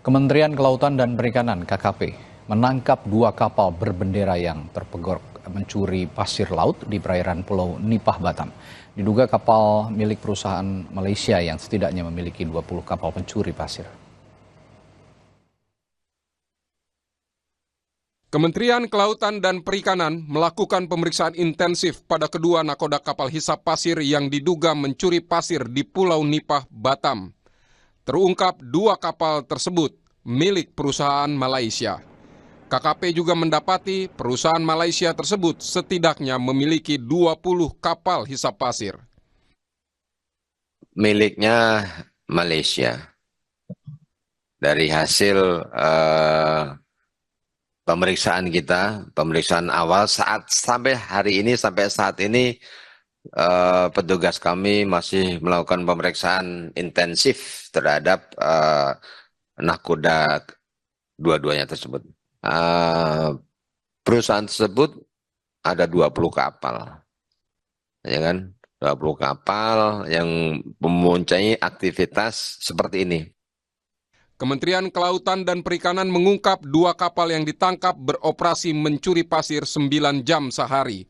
Kementerian Kelautan dan Perikanan (KKP) menangkap 2 kapal berbendera yang terpergok mencuri pasir laut di perairan Pulau Nipah, Batam. Diduga kapal milik perusahaan Malaysia yang setidaknya memiliki 20 kapal pencuri pasir. Kementerian Kelautan dan Perikanan melakukan pemeriksaan intensif pada kedua nakoda kapal hisap pasir yang diduga mencuri pasir di Pulau Nipah, Batam. Terungkap 2 kapal tersebut milik perusahaan Malaysia. KKP juga mendapati perusahaan Malaysia tersebut setidaknya memiliki 20 kapal hisap pasir. Miliknya Malaysia. Dari hasil pemeriksaan awal sampai saat ini petugas kami masih melakukan pemeriksaan intensif terhadap nakoda dua-duanya tersebut. Perusahaan tersebut ada 20 kapal, ya kan? 20 kapal yang mempunyai aktivitas seperti ini. Kementerian Kelautan dan Perikanan mengungkap 2 kapal yang ditangkap beroperasi mencuri pasir 9 jam sehari.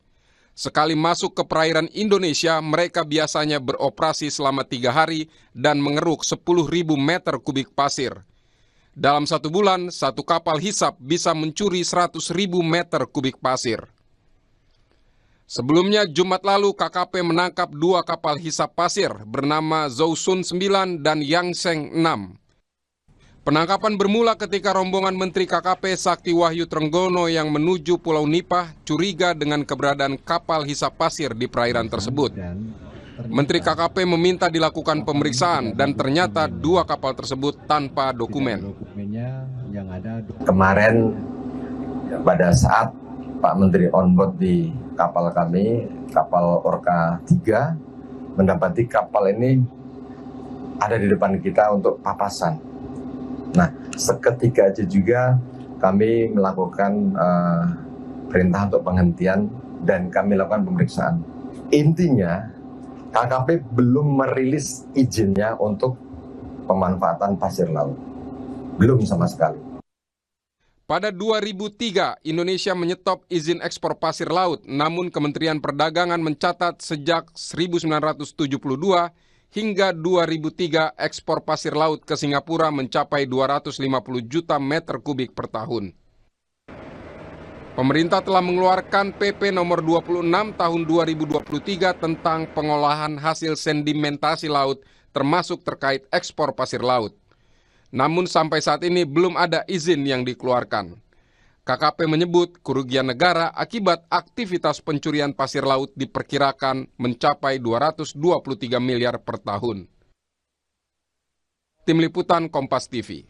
Sekali masuk ke perairan Indonesia, mereka biasanya beroperasi selama 3 hari dan mengeruk 10.000 meter kubik pasir. Dalam 1 bulan, 1 kapal hisap bisa mencuri 100.000 meter kubik pasir. Sebelumnya, Jumat lalu KKP menangkap 2 kapal hisap pasir bernama Zhousun 9 dan Yangseng 6. Penangkapan bermula ketika rombongan Menteri KKP Sakti Wahyu Trenggono yang menuju Pulau Nipah curiga dengan keberadaan kapal hisap pasir di perairan tersebut. Menteri KKP meminta dilakukan pemeriksaan dan ternyata 2 kapal tersebut tanpa dokumen. Kemarin pada saat Pak Menteri on board di kapal kami, kapal Orca 3, mendapati kapal ini ada di depan kita untuk papasan. Nah, seketika aja juga kami melakukan perintah untuk penghentian dan kami lakukan pemeriksaan. Intinya, KKP belum merilis izinnya untuk pemanfaatan pasir laut. Belum sama sekali. Pada 2003, Indonesia menyetop izin ekspor pasir laut, namun Kementerian Perdagangan mencatat sejak 1972 hingga 2003 ekspor pasir laut ke Singapura mencapai 250 juta meter kubik per tahun. Pemerintah telah mengeluarkan PP nomor 26 tahun 2023 tentang pengolahan hasil sedimentasi laut termasuk terkait ekspor pasir laut. Namun sampai saat ini belum ada izin yang dikeluarkan. KKP menyebut kerugian negara akibat aktivitas pencurian pasir laut diperkirakan mencapai 223 miliar per tahun. Tim Liputan Kompas TV.